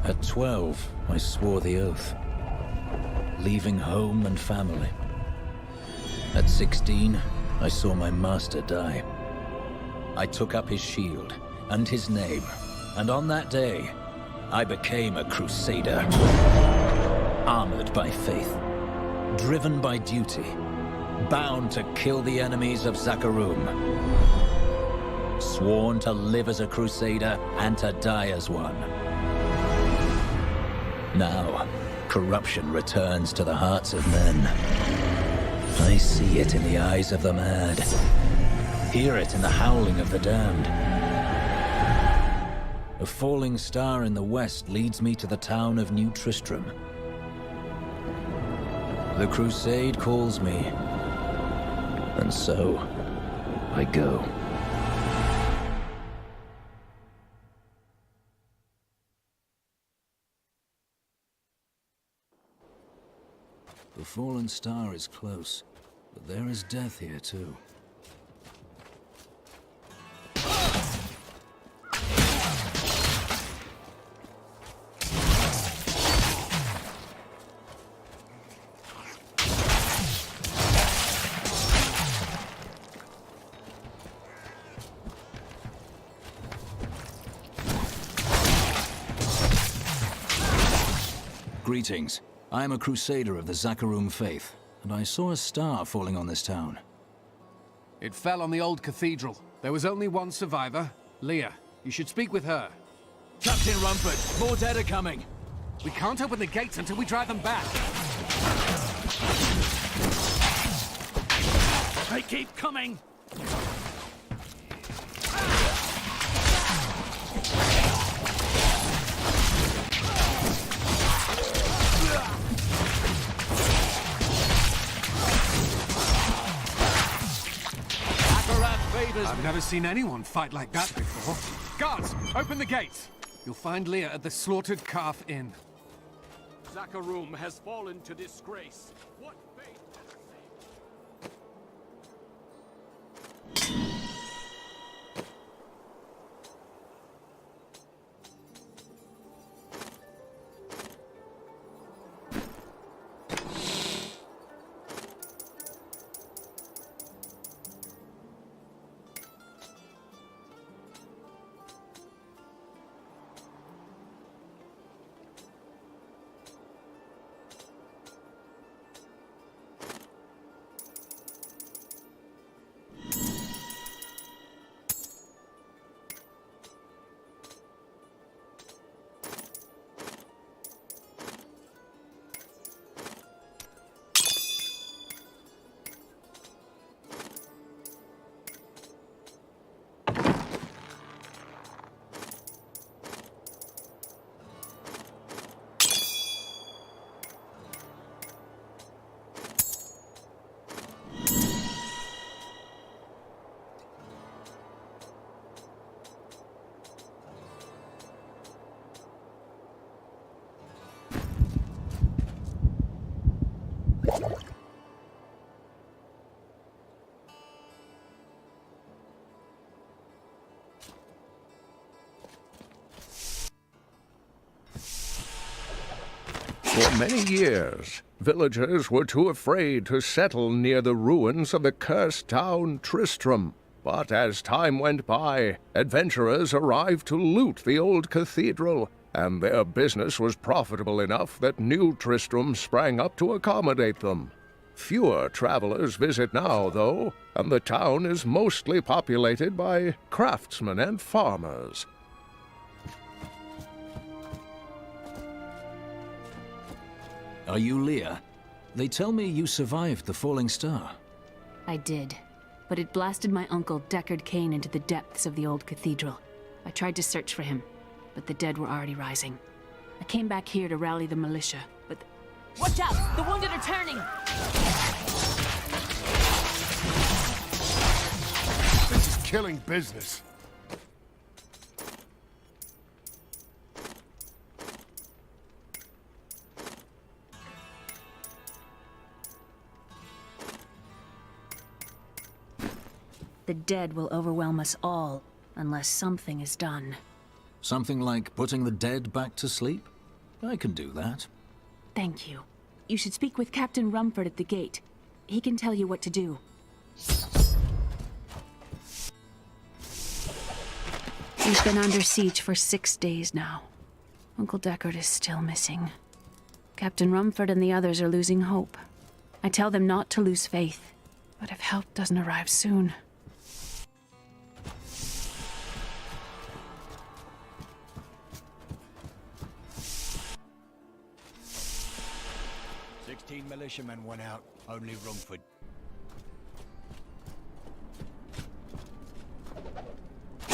At 12, I swore the oath, leaving home and family. At 16, I saw my master die. I took up his shield and his name, and on that day, I became a crusader. Armored by faith, driven by duty, bound to kill the enemies of Zakarum. Sworn to live as a crusader and to die as one. Now, corruption returns to the hearts of men. I see it in the eyes of the mad. Hear it in the howling of the damned. A falling star in the west leads me to the town of New Tristram. The crusade calls me, and so I go. The fallen star is close, but there is death here too. Greetings. I am a crusader of the Zakarum faith, and I saw a star falling on this town. It fell on the old cathedral. There was only one survivor, Leah. You should speak with her. Captain Rumford, more dead are coming. We can't open the gates until we drive them back. They keep coming! I've never seen anyone fight like that before. Guards, open the gates! You'll find Leah at the Slaughtered Calf Inn. Zakarum has fallen to disgrace. What fate For many years, villagers were too afraid to settle near the ruins of the cursed town Tristram. But as time went by, adventurers arrived to loot the old cathedral, and their business was profitable enough that New Tristram sprang up to accommodate them. Fewer travelers visit now, though, and the town is mostly populated by craftsmen and farmers. Are you Leah? They tell me you survived the falling star. I did, but it blasted my uncle Deckard Cain into the depths of the old cathedral. I tried to search for him, but the dead were already rising. I came back here to rally the militia, but... Watch out! The wounded are turning! This is killing business. The dead will overwhelm us all, unless something is done. Something like putting the dead back to sleep? I can do that. Thank you. You should speak with Captain Rumford at the gate. He can tell you what to do. We've been under siege for 6 days now. Uncle Deckard is still missing. Captain Rumford and the others are losing hope. I tell them not to lose faith, but if help doesn't arrive soon... 16 militiamen went out, only Rumford.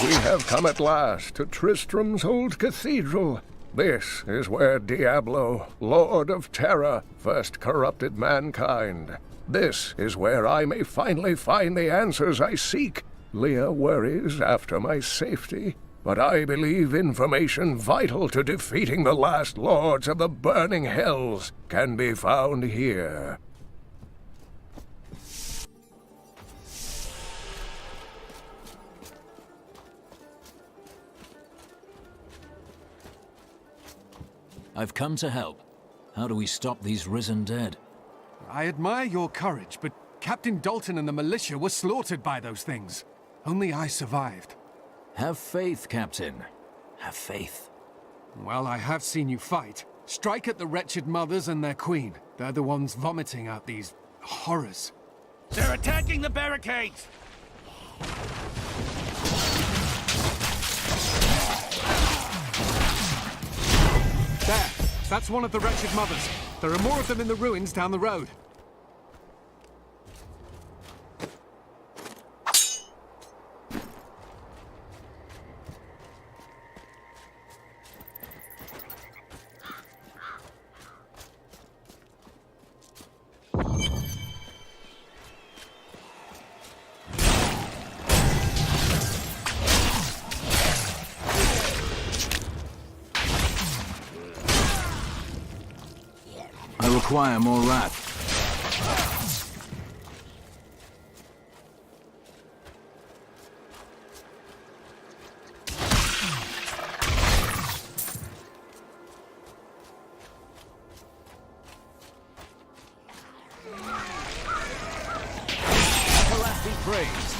We have come at last to Tristram's old cathedral. This is where Diablo, Lord of Terror, first corrupted mankind. This is where I may finally find the answers I seek. Leah worries after my safety, but I believe information vital to defeating the last lords of the burning hells can be found here. I've come to help. How do we stop these risen dead? I admire your courage, but Captain Dalton and the militia were slaughtered by those things. Only I survived. Have faith, Captain. Have faith. Well, I have seen you fight. Strike at the wretched mothers and their queen. They're the ones vomiting out these horrors. They're attacking the barricades! There! That's one of the wretched mothers. There are more of them in the ruins down the road. I require more wrath. Alas be praised!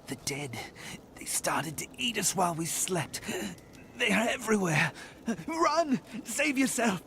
The dead. They started to eat us while we slept. They are everywhere. Run! Save yourself!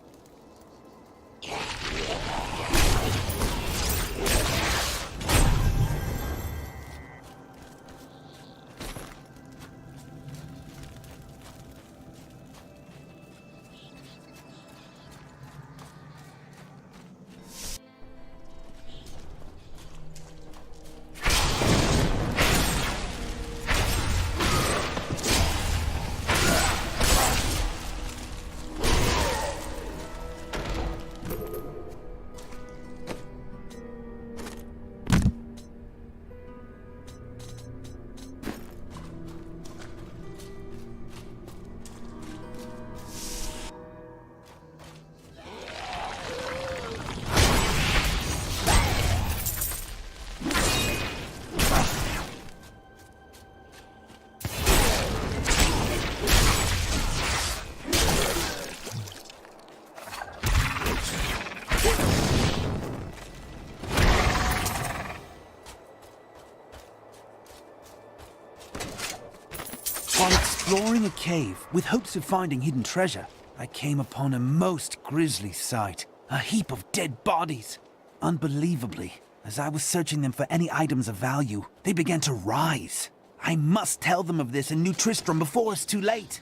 While exploring a cave with hopes of finding hidden treasure, I came upon a most grisly sight. A heap of dead bodies. Unbelievably, as I was searching them for any items of value, they began to rise. I must tell them of this in New Tristram before it's too late.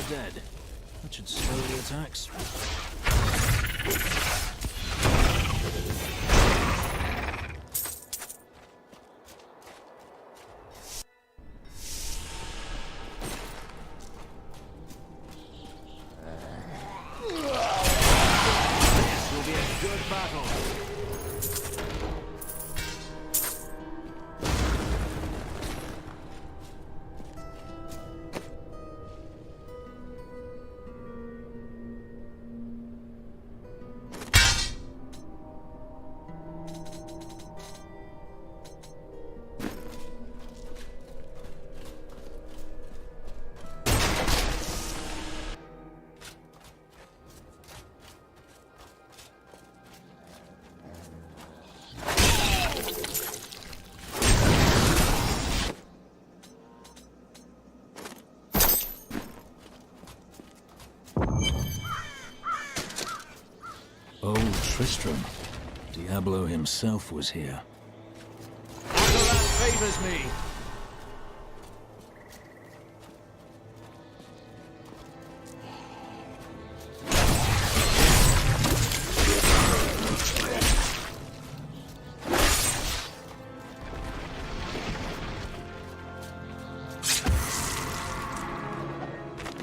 dead. That should slow the attacks. This will be a good battle. Oh, Tristram. Diablo himself was here. Azarat favors me.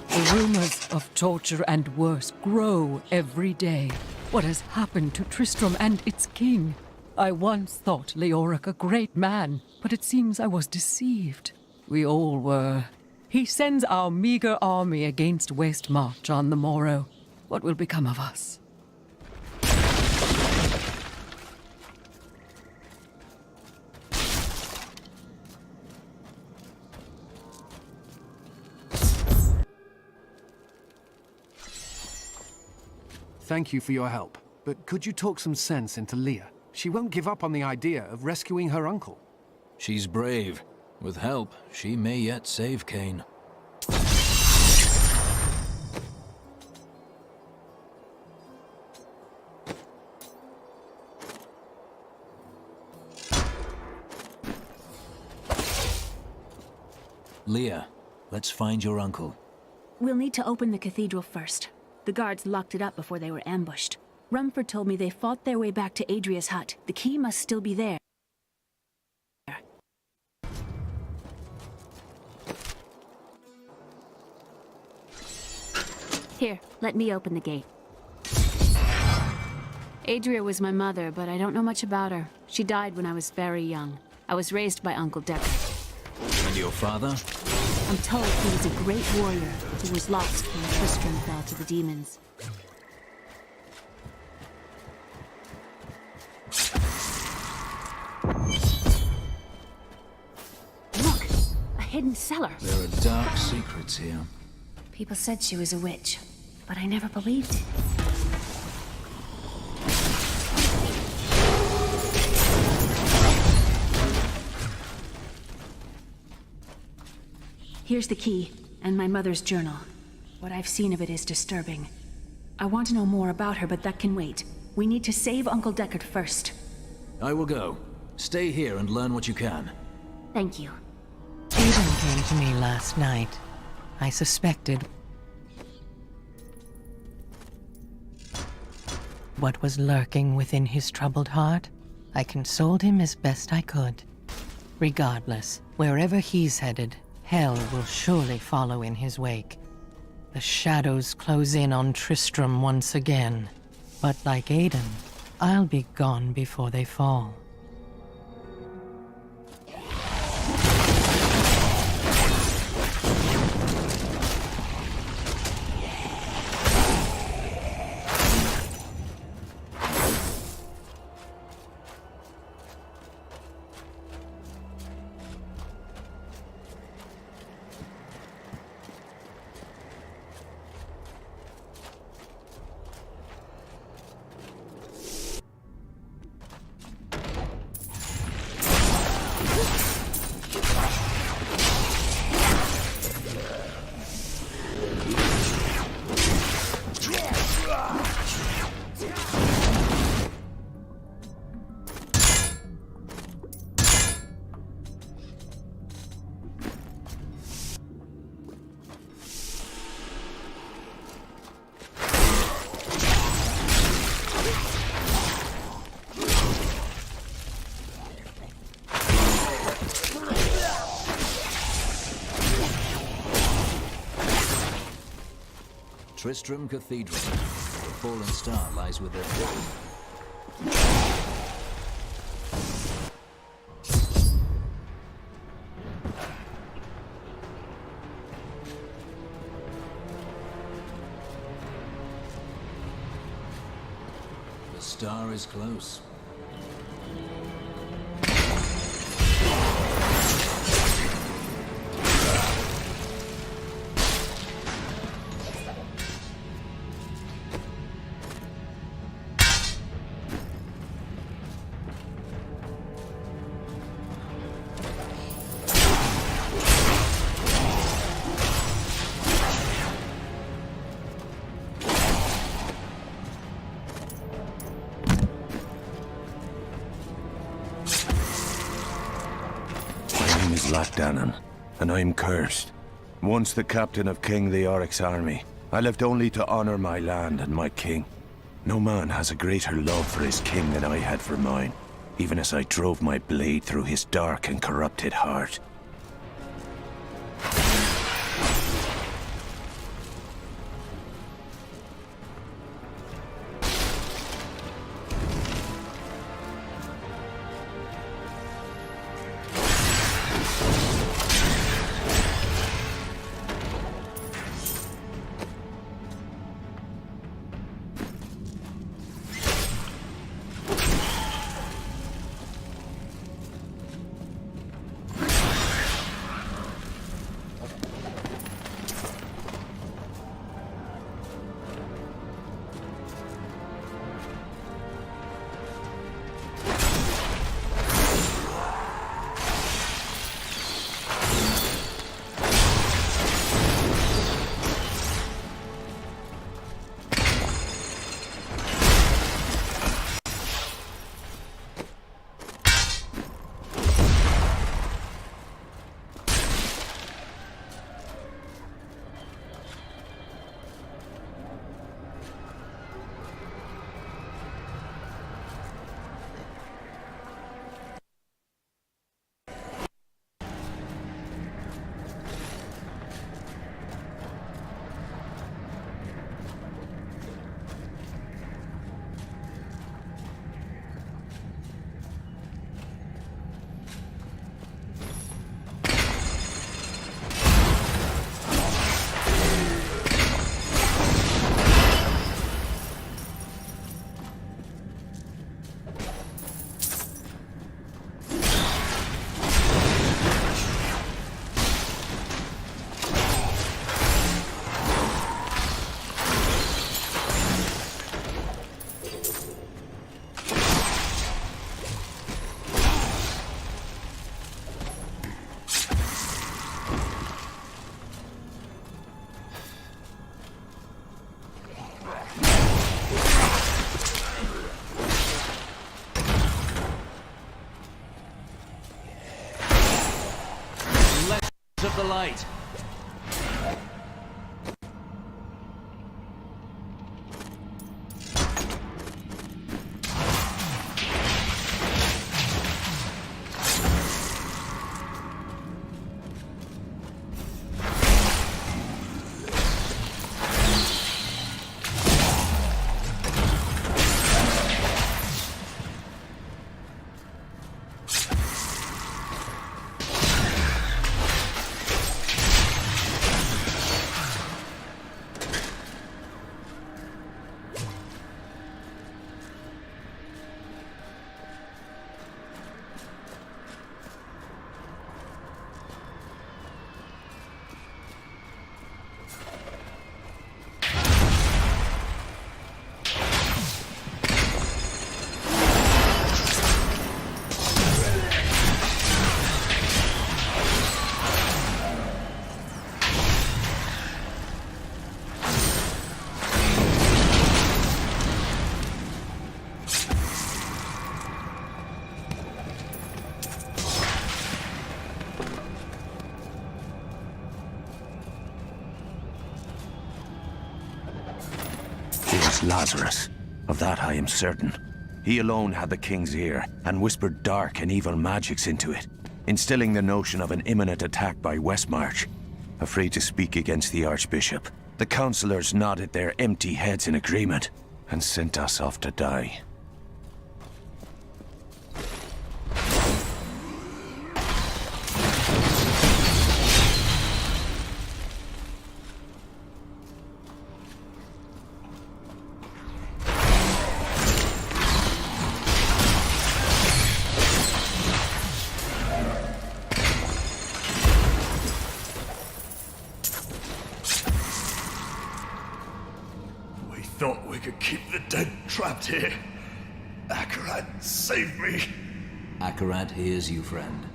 The rumors of torture and worse grow every day. What has happened to Tristram and its king? I once thought Leoric a great man, but it seems I was deceived. We all were. He sends our meager army against West March on the morrow. What will become of us? Thank you for your help. But could you talk some sense into Leah? She won't give up on the idea of rescuing her uncle. She's brave. With help, she may yet save Cain. Leah, let's find your uncle. We'll need to open the cathedral first. The guards locked it up before they were ambushed. Rumford told me they fought their way back to Adria's hut. The key must still be there. Here, let me open the gate. Adria was my mother, but I don't know much about her. She died when I was very young. I was raised by Uncle Deckard. And your father? I'm told he was a great warrior who was lost when Tristram fell to the demons. Look! A hidden cellar! There are dark secrets here. People said she was a witch, but I never believed it. Here's the key, and my mother's journal. What I've seen of it is disturbing. I want to know more about her, but that can wait. We need to save Uncle Deckard first. I will go. Stay here and learn what you can. Thank you. Aiden came to me last night. I suspected what was lurking within his troubled heart. I consoled him as best I could. Regardless, wherever he's headed, hell will surely follow in his wake. The shadows close in on Tristram once again. But like Aiden, I'll be gone before they fall. Tristram Cathedral. The fallen star lies within. The star is close. Dannon, and I'm cursed. Once the captain of King Leoric's army, I lived only to honor my land and my king. No man has a greater love for his king than I had for mine, even as I drove my blade through his dark and corrupted heart. Of the light. Lazarus. Of that I am certain. He alone had the king's ear, and whispered dark and evil magics into it, instilling the notion of an imminent attack by Westmarch. Afraid to speak against the Archbishop, The councillors nodded their empty heads in agreement and sent us off to die. Thought we could keep the dead trapped here. Akarat, save me. Akarat hears you, friend.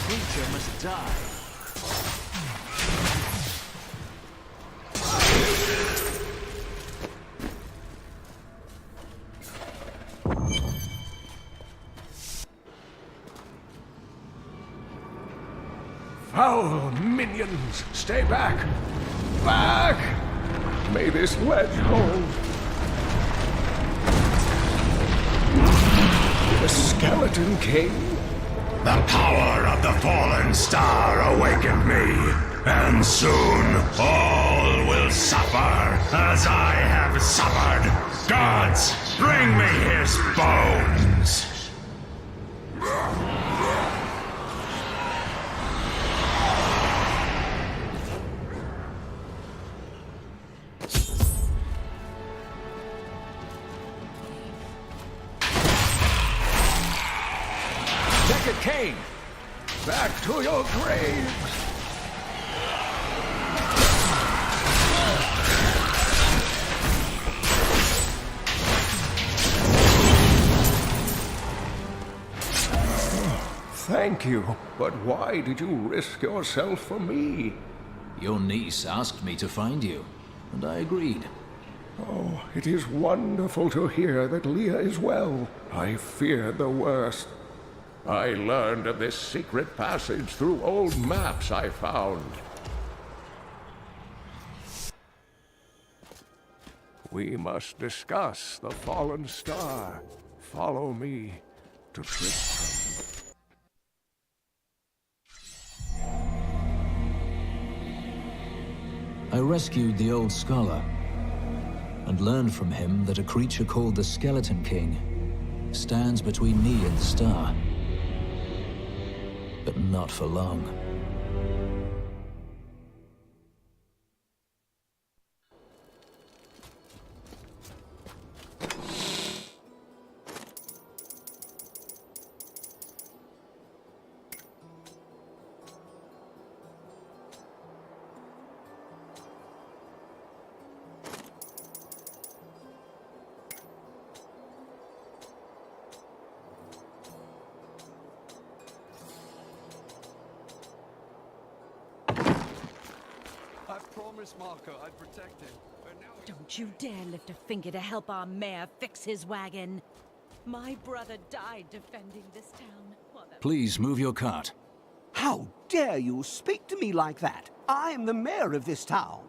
Creature must die. Foul minions! Stay back! Back! May this ledge hold. The Skeleton King? The power of the fallen star awakened me, and soon all will suffer as I have suffered. Gods, bring me his bones! Cain! Back to your graves! Thank you, but why did you risk yourself for me? Your niece asked me to find you, and I agreed. Oh, it is wonderful to hear that Leah is well. I feared the worst. I learned of this secret passage through old maps I found. We must discuss the fallen star. Follow me to Tristram. I rescued the old scholar, and learned from him that a creature called the Skeleton King stands between me and the star. But not for long. Marco, I'd protect him. But now Don't you dare lift a finger to help our mayor fix his wagon. My brother died defending this town. Please move your cart. How dare you speak to me like that? I am the mayor of this town.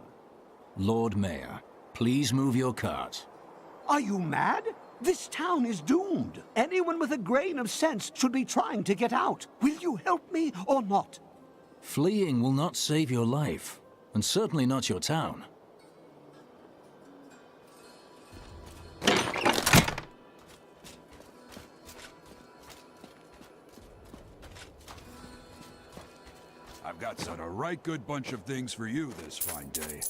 Lord Mayor, please move your cart. Are you mad? This town is doomed. Anyone with a grain of sense should be trying to get out. Will you help me or not? Fleeing will not save your life, and certainly not your town. I've got a right good bunch of things for you this fine day.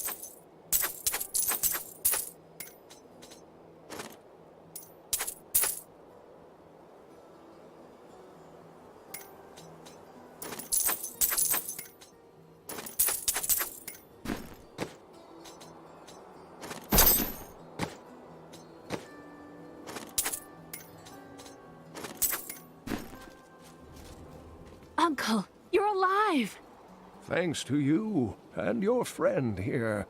Uncle, you're alive! Thanks to you and your friend here.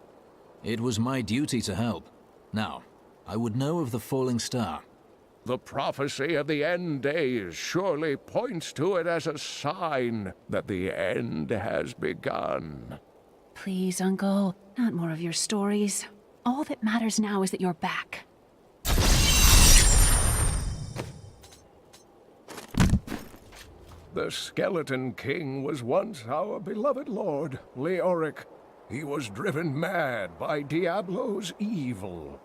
It was my duty to help. Now, I would know of the falling star. The prophecy of the end days surely points to it as a sign that the end has begun. Please, Uncle, not more of your stories. All that matters now is that you're back. The Skeleton King was once our beloved lord, Leoric. He was driven mad by Diablo's evil.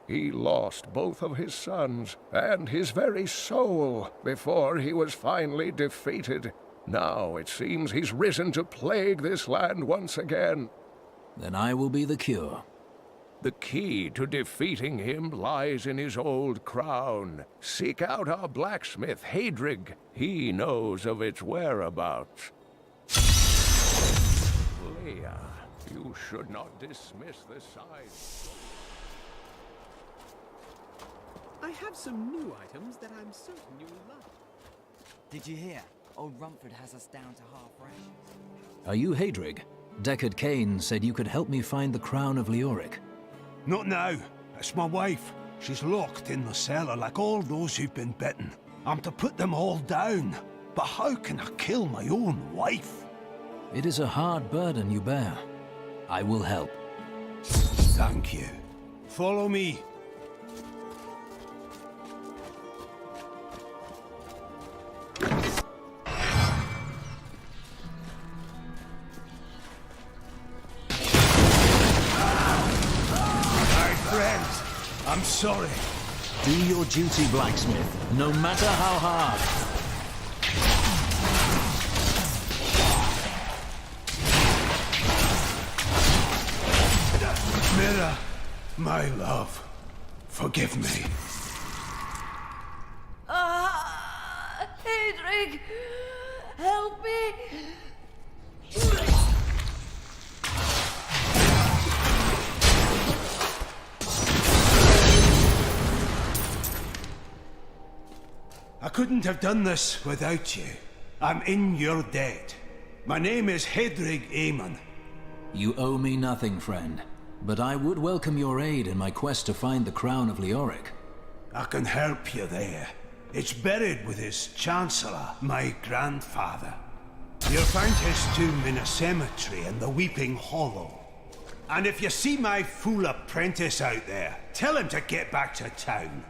He lost both of his sons and his very soul before he was finally defeated. Now it seems he's risen to plague this land once again. Then I will be the cure. The key to defeating him lies in his old crown. Seek out our blacksmith, Hadrig. He knows of its whereabouts. Leia, you should not dismiss the size. I have some new items that I'm certain you'll love. Did you hear? Old Rumford has us down to half rations. Are you Hadrig? Deckard Cain said you could help me find the crown of Leoric. Not now. It's my wife. She's locked in the cellar like all those who've been bitten. I'm to put them all down. But how can I kill my own wife? It is a hard burden you bear. I will help. Thank you. Follow me. I'm sorry. Do your duty, blacksmith, no matter how hard. Mira, my love, forgive me. Hadrig, help me. I couldn't have done this without you. I'm in your debt. My name is Hadrig Aemon. You owe me nothing, friend. But I would welcome your aid in my quest to find the crown of Leoric. I can help you there. It's buried with his Chancellor, my grandfather. You'll find his tomb in a cemetery in the Weeping Hollow. And if you see my fool apprentice out there, tell him to get back to town.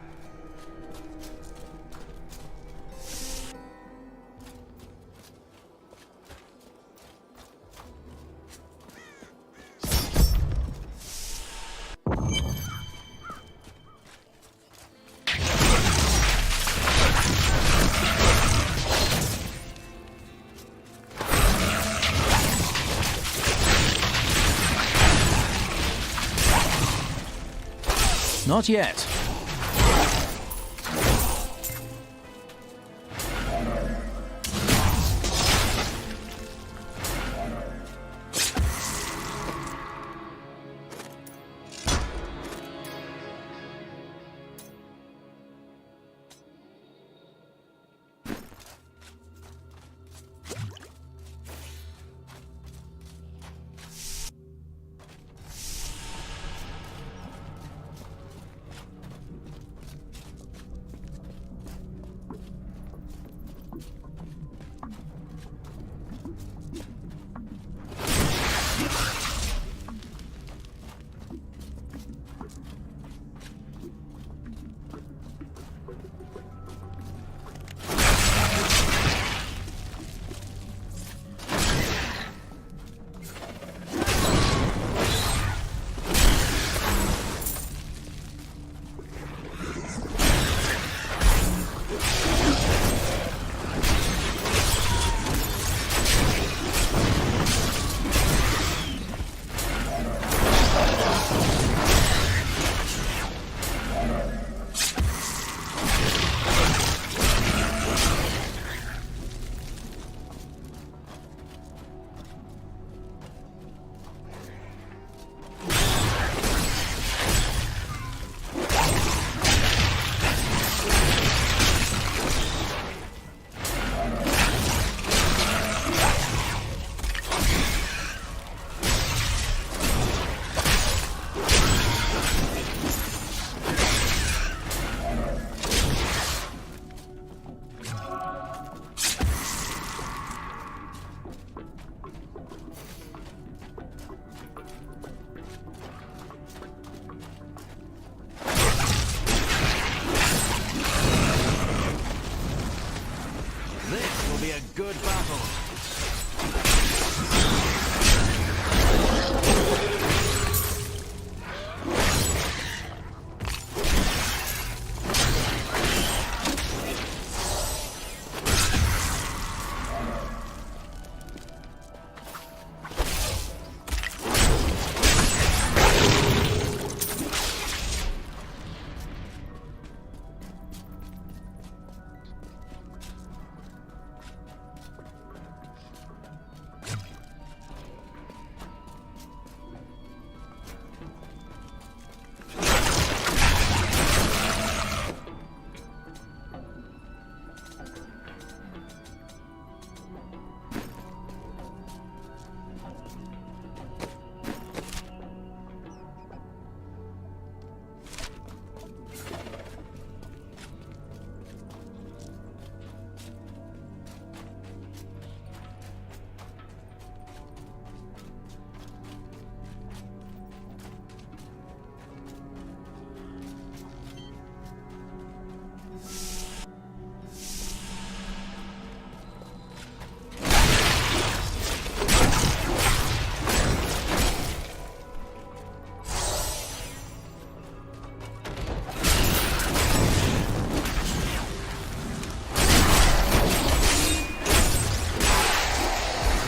Not yet.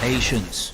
Patience.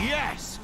Yes!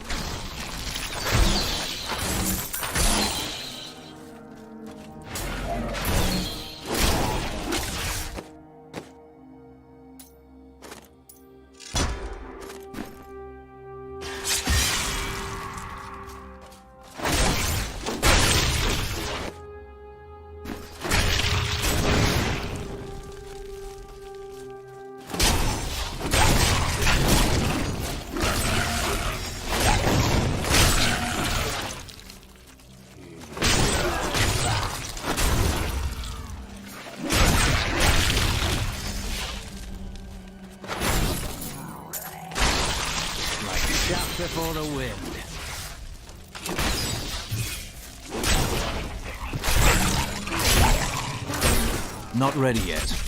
Shaft before the wind. Not ready yet.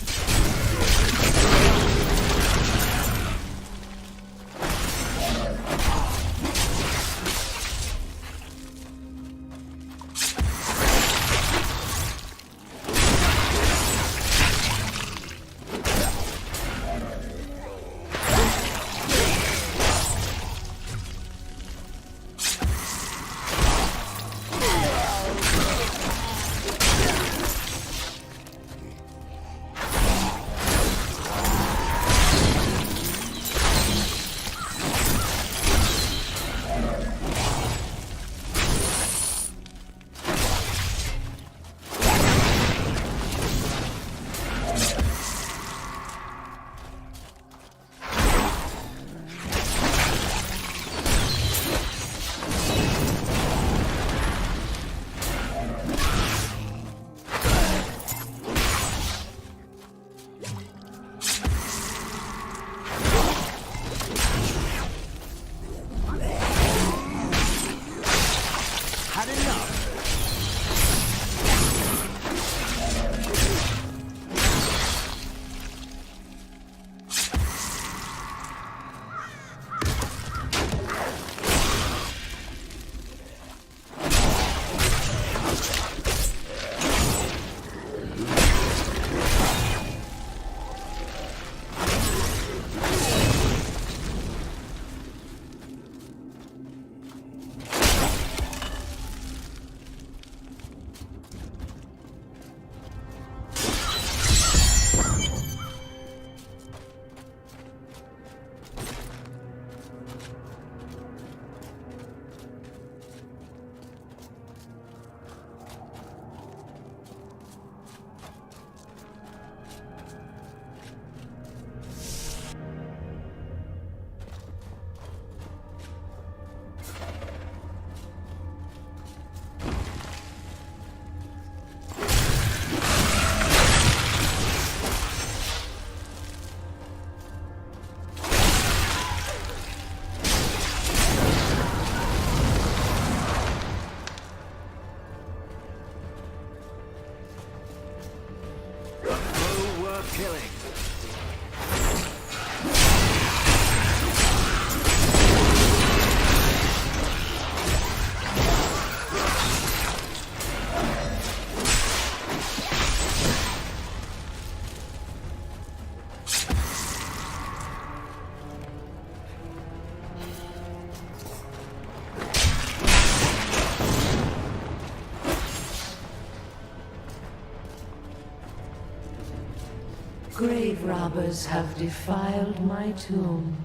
grave robbers have defiled my tomb.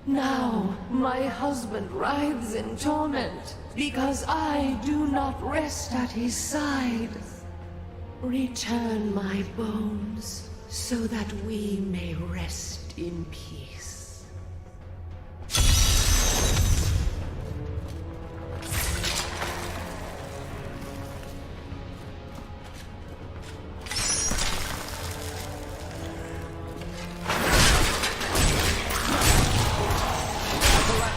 Now my husband writhes in torment because I do not rest at his side. Return my bones so that we may rest in peace.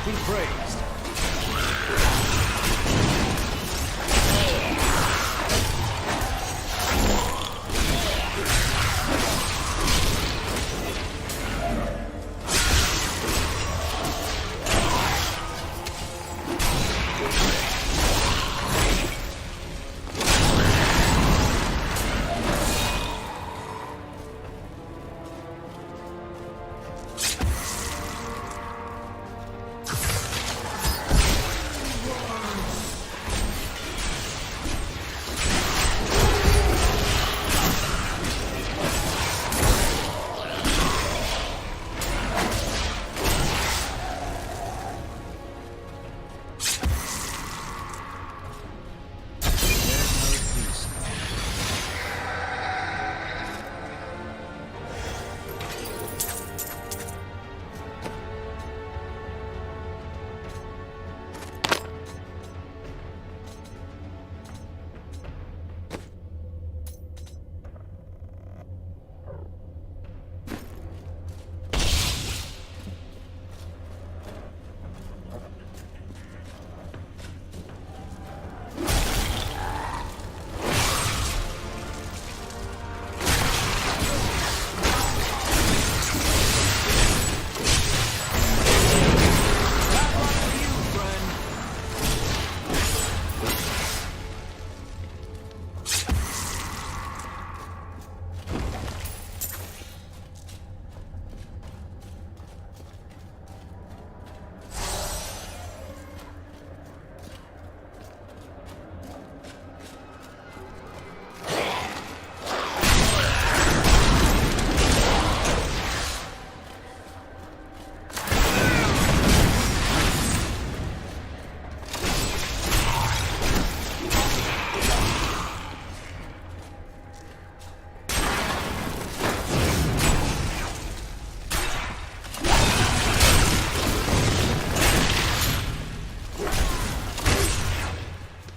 Be praised.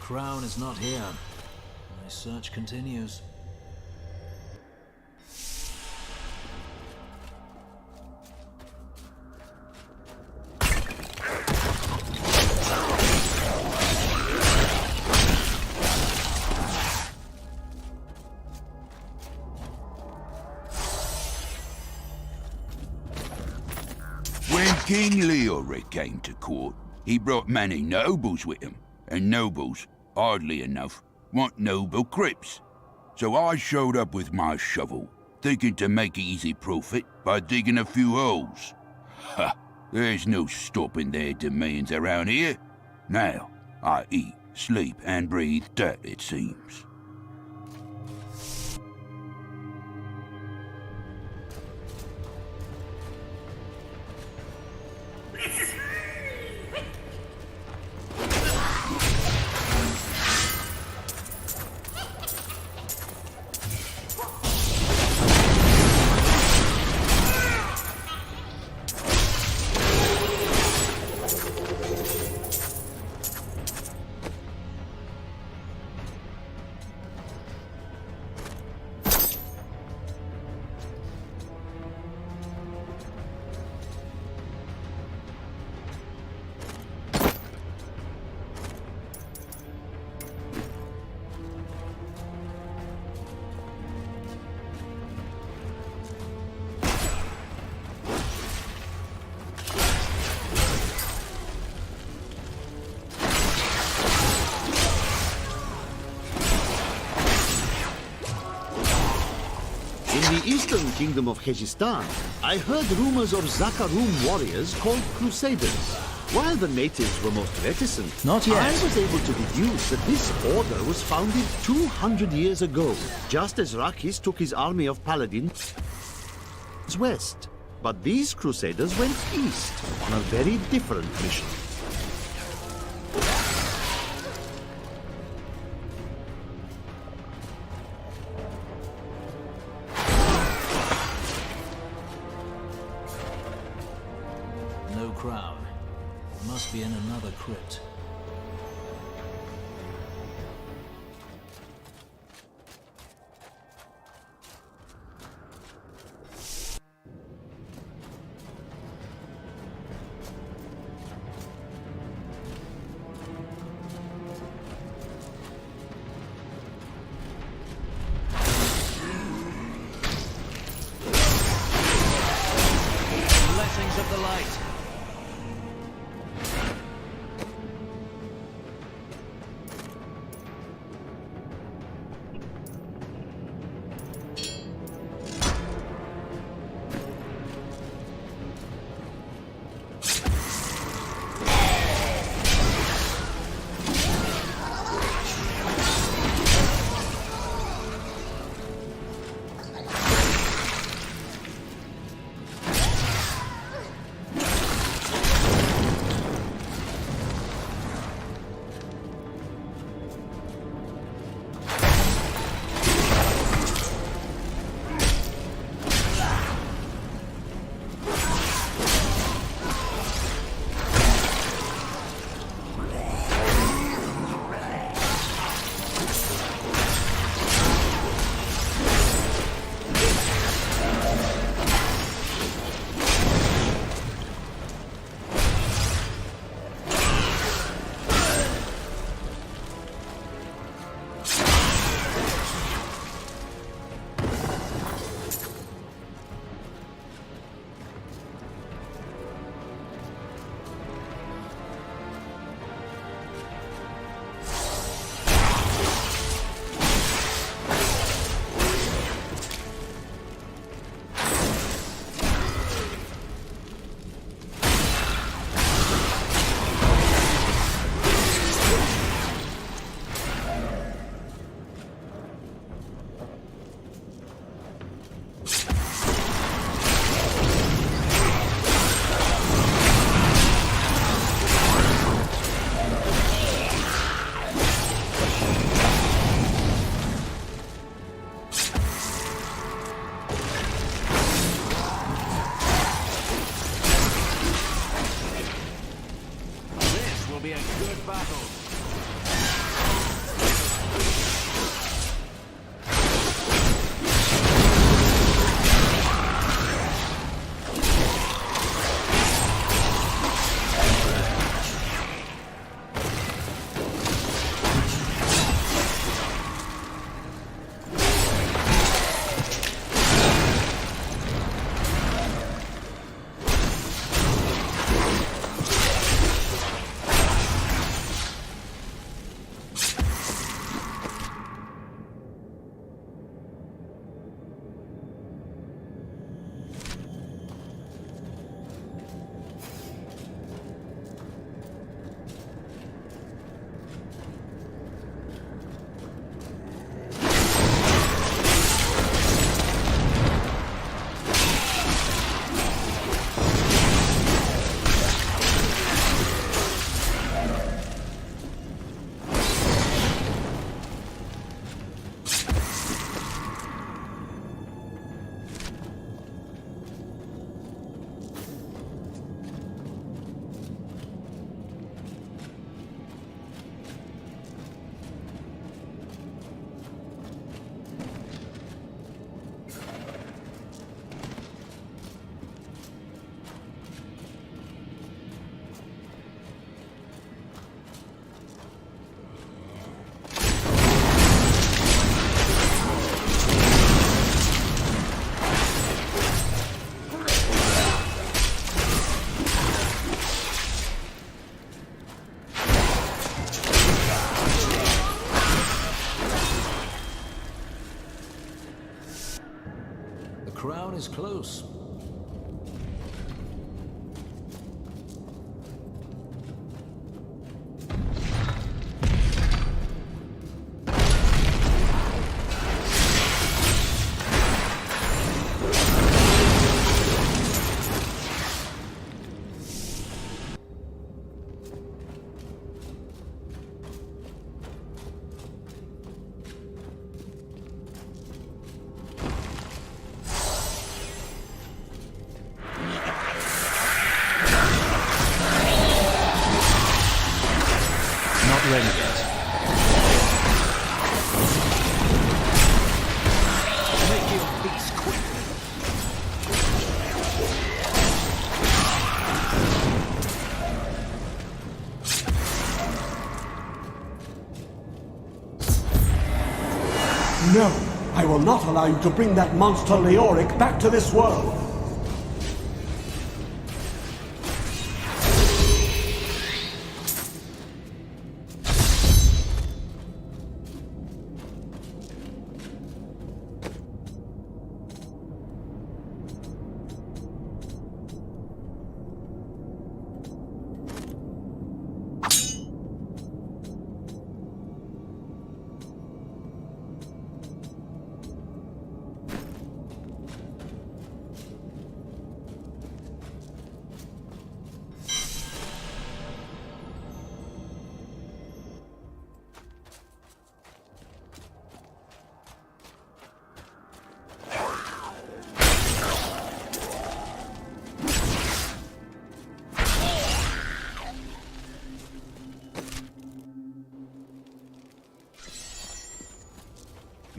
Crown is not here. My search continues. When King Leoric came to court, he brought many nobles with him, and nobles, oddly enough, want noble crypts. So I showed up with my shovel, thinking to make easy profit by digging a few holes. Ha! There's no stopping their demands around here. Now, I eat, sleep, and breathe dirt, it seems. In the eastern kingdom of Khejistan, I heard rumors of Zakarum warriors called Crusaders. While the natives were most reticent, Not yet. I was able to deduce that this order was founded 200 years ago, just as Rakis took his army of paladins west. But these Crusaders went east on a very different mission. No crown. Must be in another crypt. Blessings of the light. be a good battle. ready yet. Make your peace quickly. No, I will not allow you to bring that monster Leoric back to this world.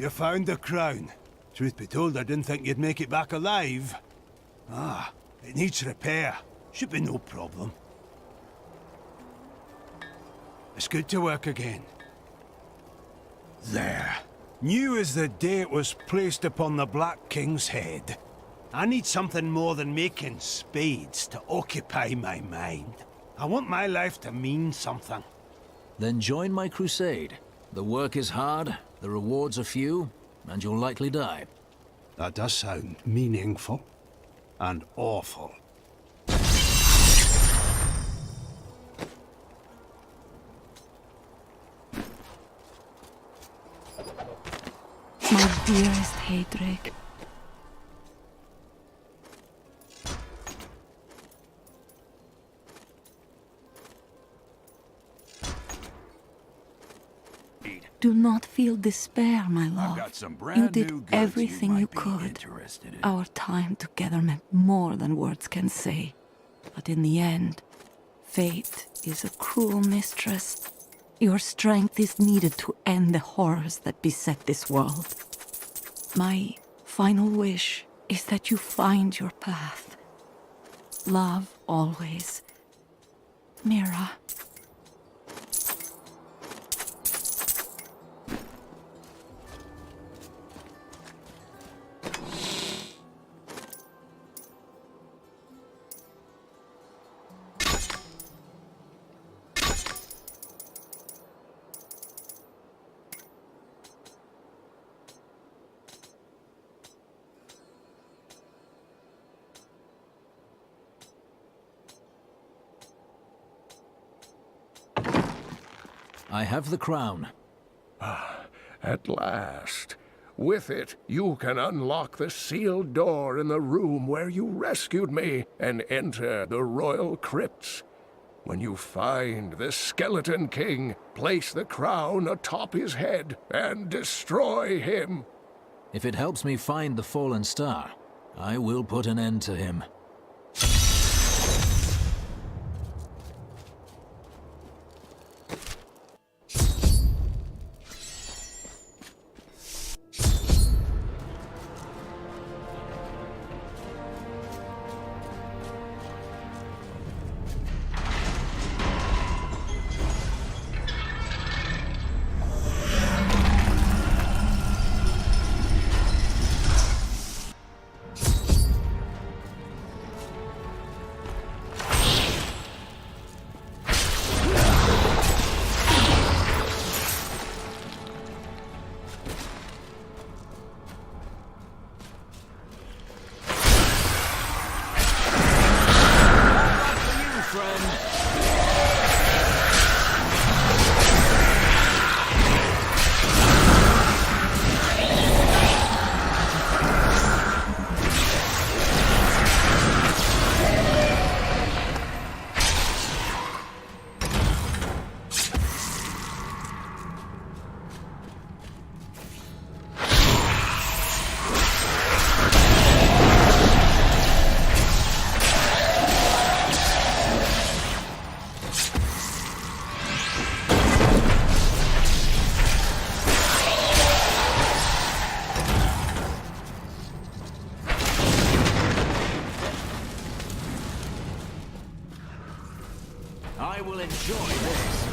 You found the crown. Truth be told, I didn't think you'd make it back alive. Ah, it needs repair. Should be no problem. It's good to work again. There. New as the day it was placed upon the Black King's head. I need something more than making spades to occupy my mind. I want my life to mean something. Then join my crusade. The work is hard, the rewards are few, and you'll likely die. That does sound meaningful and awful. My dearest Heydrich. Do not feel despair, my love. got some You brand did new goods everything you might be could. interested in. Our time together meant more than words can say. But in the end, fate is a cruel mistress. Your strength is needed to end the horrors that beset this world. My final wish is that you find your path. Love always. Mira. I have the crown. At last. With it, you can unlock the sealed door in the room where you rescued me and enter the royal crypts. When you find the Skeleton King, place the crown atop his head and destroy him. If it helps me find the fallen star, I will put an end to him. I will enjoy this.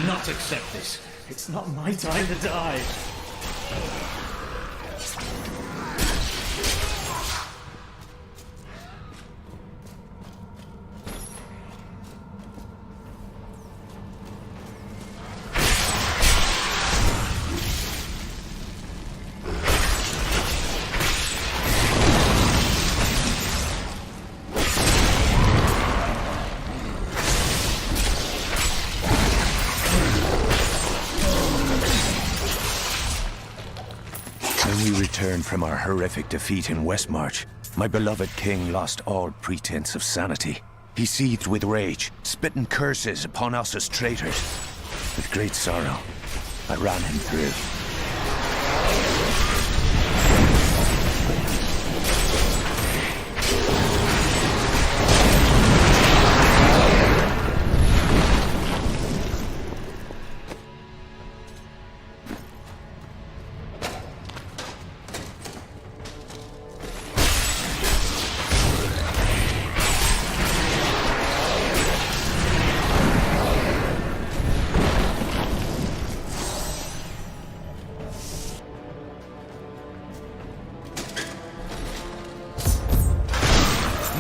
Not accept this. It's not my time to die. When we returned from our horrific defeat in Westmarch, my beloved king lost all pretense of sanity. He seethed with rage, spitting curses upon us as traitors. With great sorrow, I ran him through.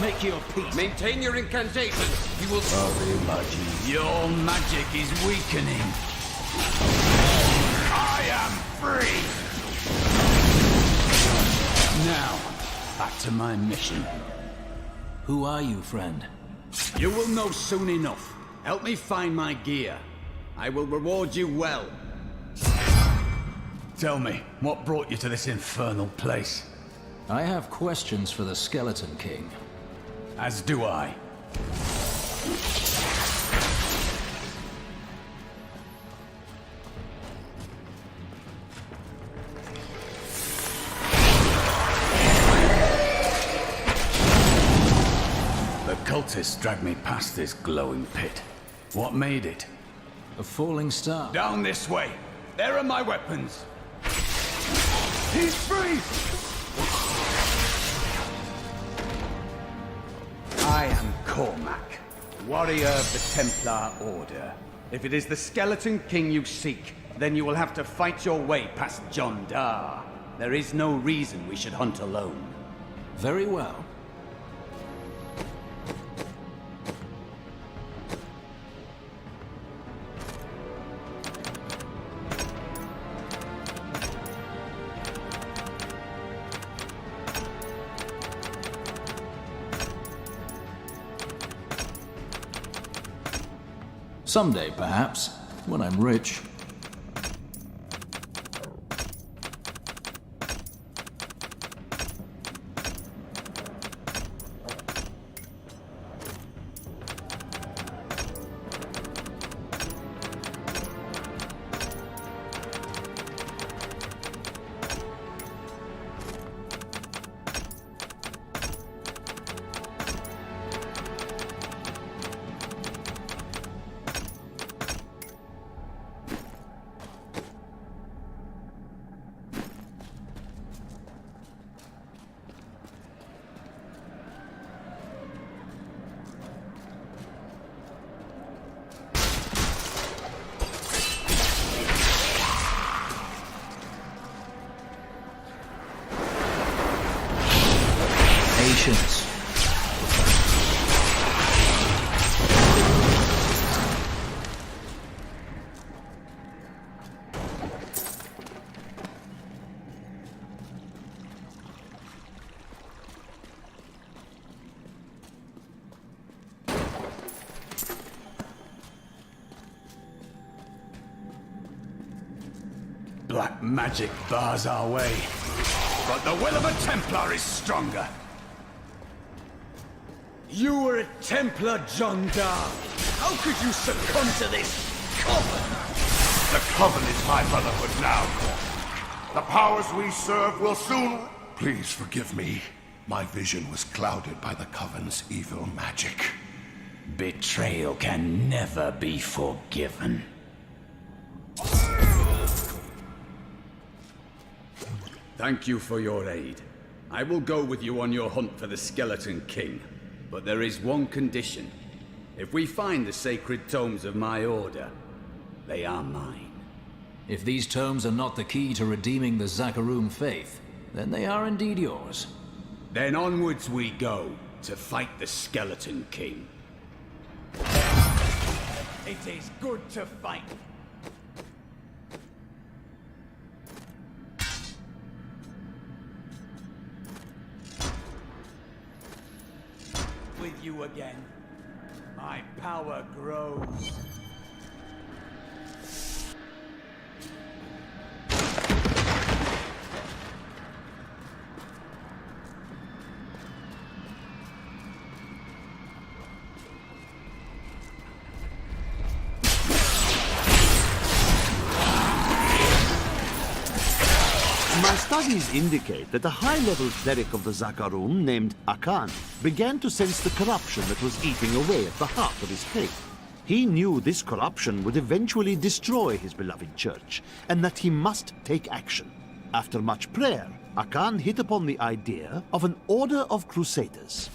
Make your peace. Maintain your incantation. You will... Your magic is weakening. I am free! Now, back to my mission. Who are you, friend? You will know soon enough. Help me find my gear. I will reward you well. Tell me, what brought you to this infernal place? I have questions for the Skeleton King. As do I. The cultists dragged me past this glowing pit. What made it? A falling star. Down this way. There are my weapons. He's free! I am Cormac, warrior of the Templar Order. If it is the Skeleton King you seek, then you will have to fight your way past John Dar. There is no reason we should hunt alone. Very well. Someday, perhaps, when I'm rich. Patience. Black magic bars our way, but the will of a Templar is stronger. You were a Templar, John Dar. How could you succumb to this coven? The Coven is my brotherhood now, Cormac. The powers we serve will soon... Please forgive me. My vision was clouded by the Coven's evil magic. Betrayal can never be forgiven. Thank you for your aid. I will go with you on your hunt for the Skeleton King. But there is one condition. If we find the sacred tomes of my order, they are mine. If these tomes are not the key to redeeming the Zakarum faith, then they are indeed yours. Then onwards we go, to fight the Skeleton King. It is good to fight. With you again, my power grows. My studies indicate that a high-level cleric of the Zakarum named Akan began to sense the corruption that was eating away at the heart of his faith. He knew this corruption would eventually destroy his beloved church, and that he must take action. After much prayer, Akan hit upon the idea of an order of crusaders.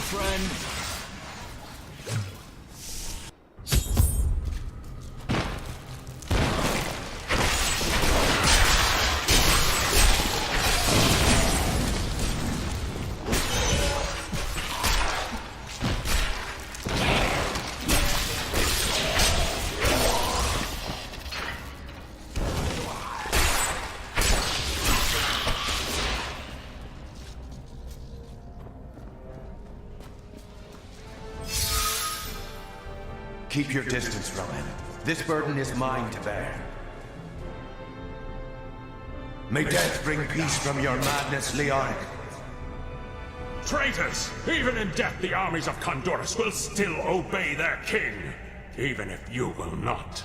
Friend. Keep your distance, Rowan. This burden is mine to bear. May death bring peace from your madness, Leoric. Traitors! Even in death, the armies of Condorus will still obey their king, even if you will not.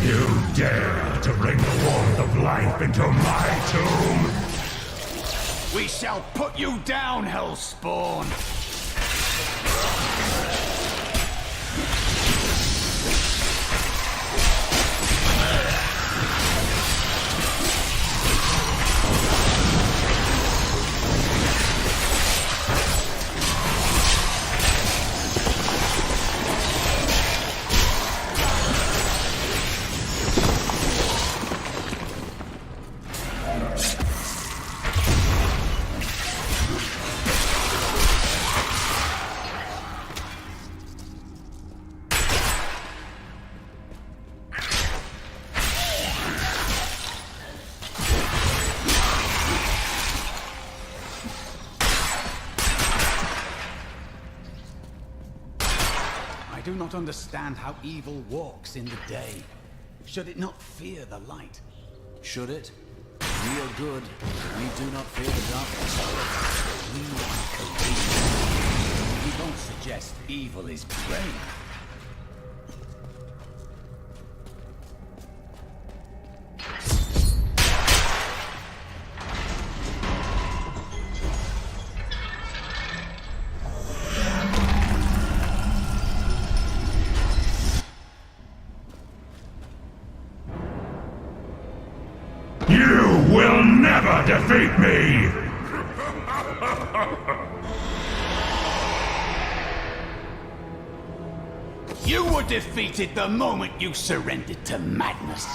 You dare to bring the warmth of life into my tomb? We shall put you down, Hellspawn! I do not understand how evil walks in the day. Should it not fear the light? Should it? We are good. We do not fear the darkness. We are courageous. We don't suggest evil is brave. You will never defeat me! You were defeated the moment you surrendered to madness.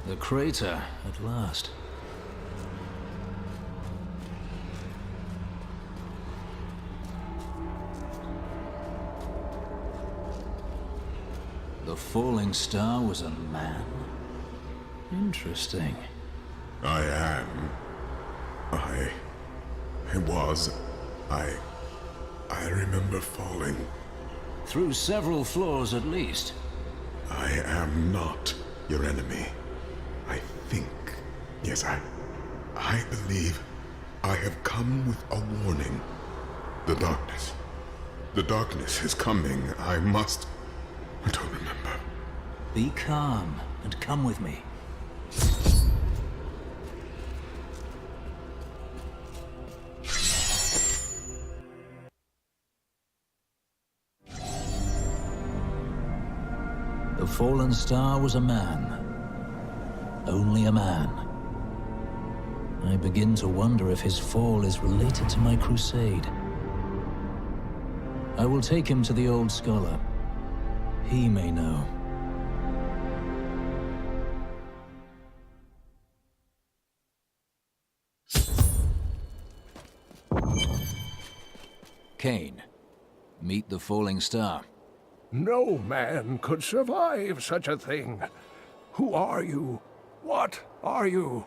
The crater, at last. The falling star was a man? Interesting. I remember falling. Through several floors at least. I am not your enemy. I think. Yes, I believe I have come with a warning. The darkness. The darkness is coming. I don't remember. Be calm and come with me. The fallen star was a man. Only a man. I begin to wonder if his fall is related to my crusade. I will take him to the old scholar. He may know. Cain, meet the falling star. No man could survive such a thing. Who are you? What are you?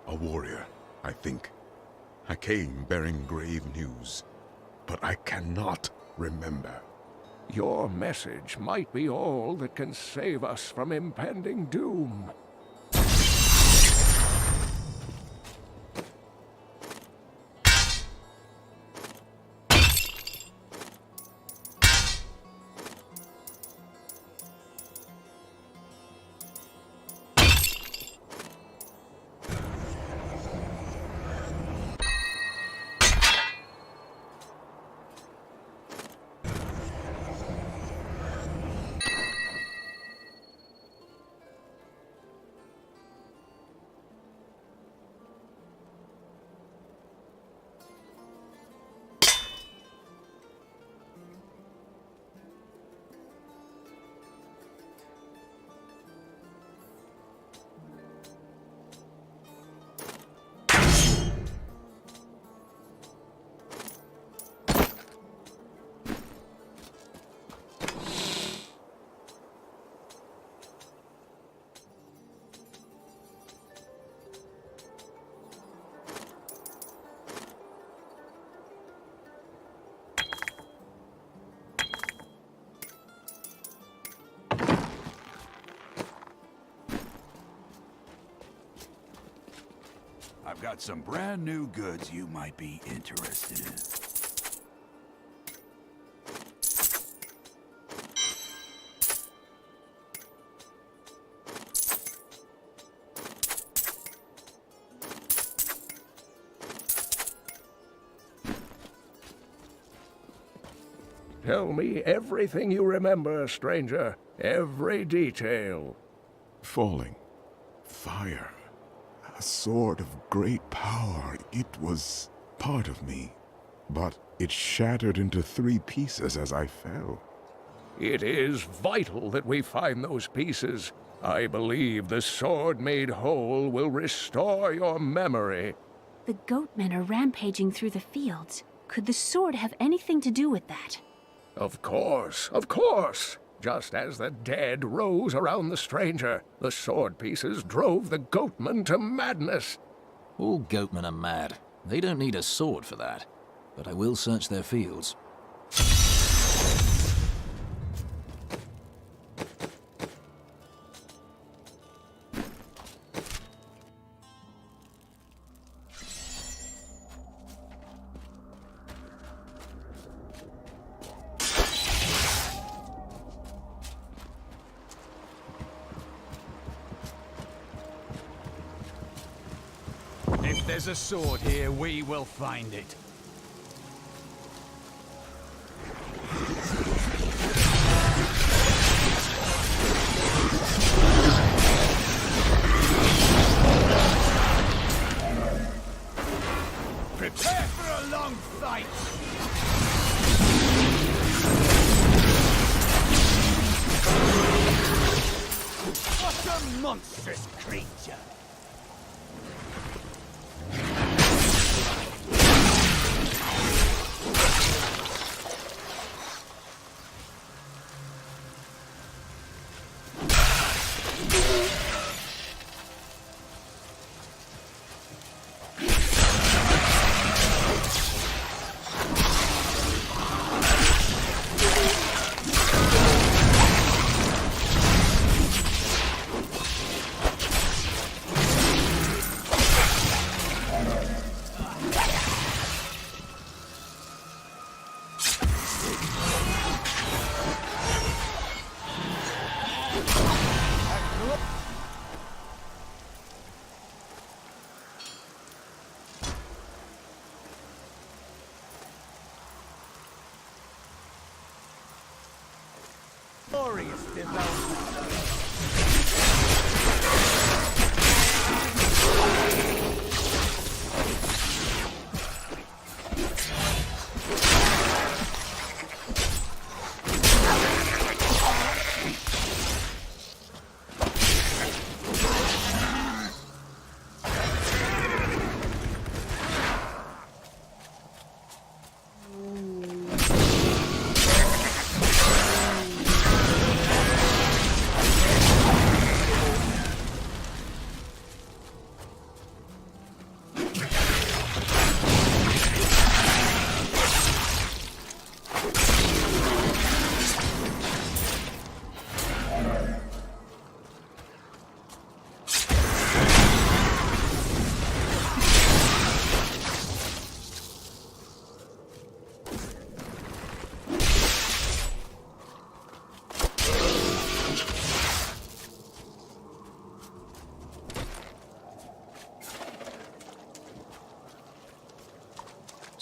A warrior, I think. I came bearing grave news, but I cannot remember. Your message might be all that can save us from impending doom. I've got some brand new goods you might be interested in. Tell me everything you remember, stranger. Every detail. Falling. Fire. A sword of great power. It was part of me, but it shattered into 3 pieces as I fell. It is vital that we find those pieces. I believe the sword made whole will restore your memory. The goatmen are rampaging through the fields. Could the sword have anything to do with that? Of course, of course. Just as the dead rose around the stranger, the sword pieces drove the goatmen to madness. All goatmen are mad. They don't need a sword for that. But I will search their fields. If there's a sword here, we will find it. Prepare for a long fight! What a monstrous creature! Glorious development.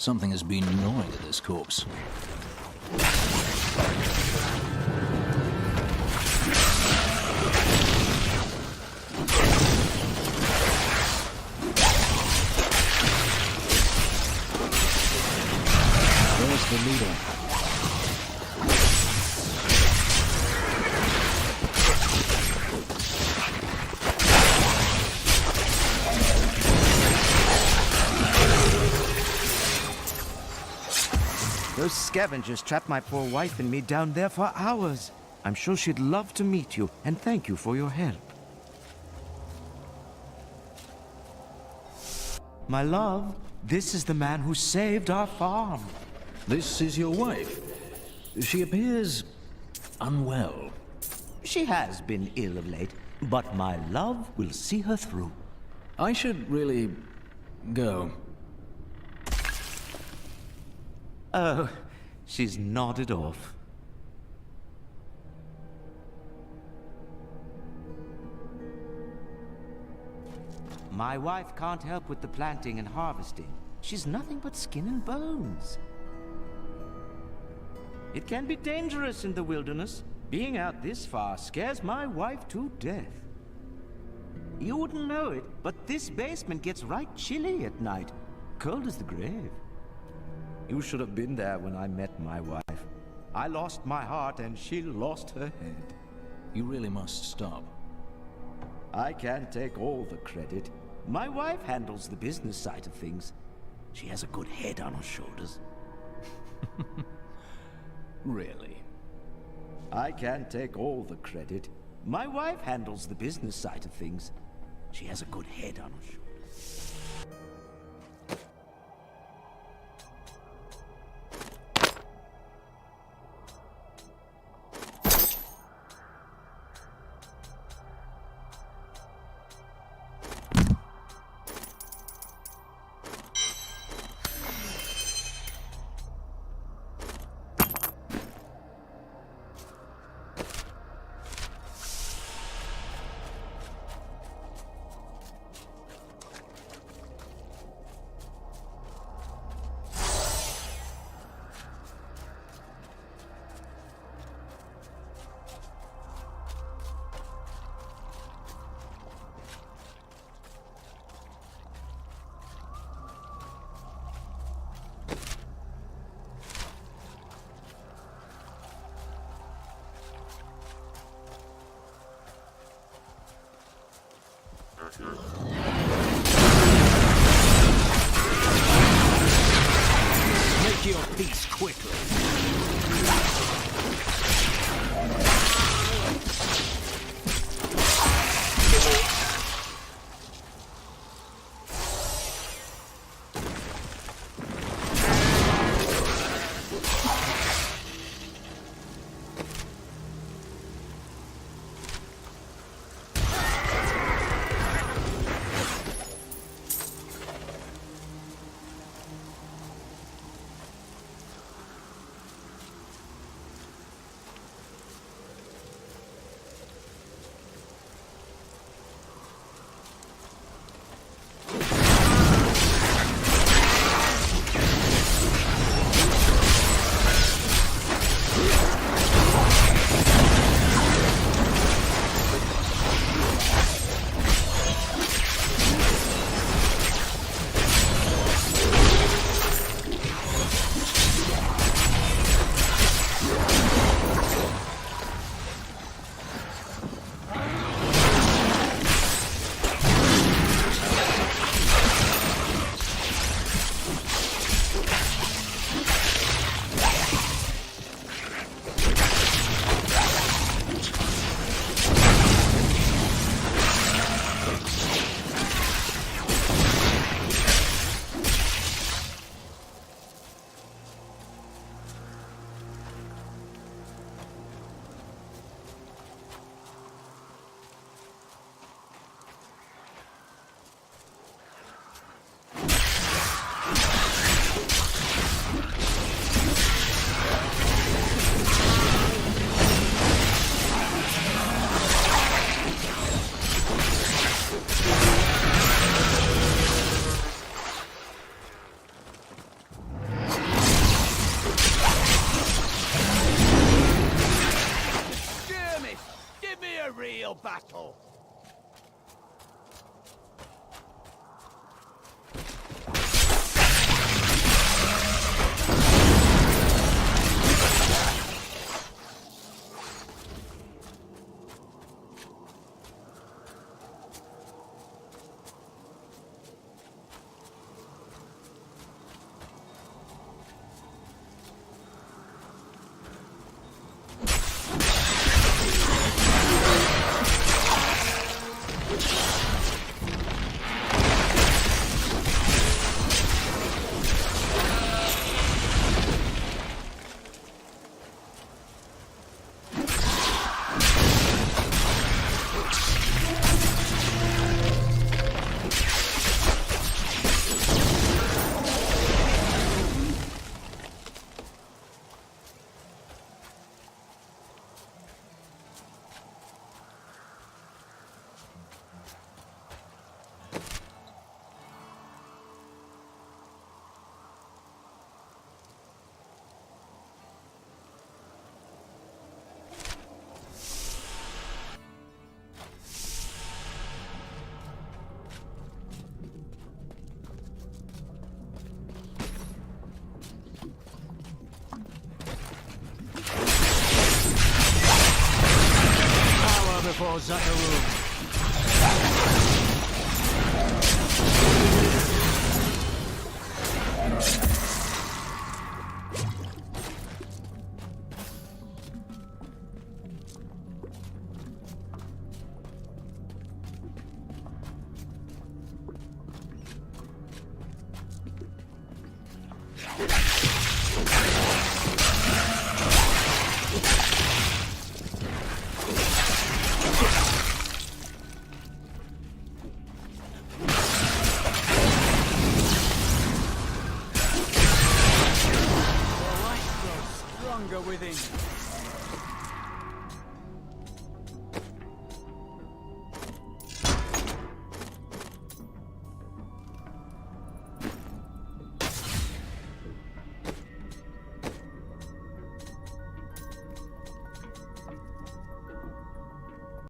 Something has been gnawing at this corpse. Where's the leader? Those scavengers trapped my poor wife and me down there for hours. I'm sure she'd love to meet you, and thank you for your help. My love, this is the man who saved our farm. This is your wife. She appears unwell. She has been ill of late, but my love will see her through. I should really go. Oh, she's nodded off. My wife can't help with the planting and harvesting. She's nothing but skin and bones. It can be dangerous in the wilderness. Being out this far scares my wife to death. You wouldn't know it, but this basement gets right chilly at night. Cold as the grave. You should have been there when I met my wife. I lost my heart and she lost her head. You really must stop. I can't take all the credit. My wife handles the business side of things. She has a good head on her shoulders. Really? I can't take all the credit. My wife handles the business side of things. She has a good head on her shoulders. battle. Before Zakarum. Within.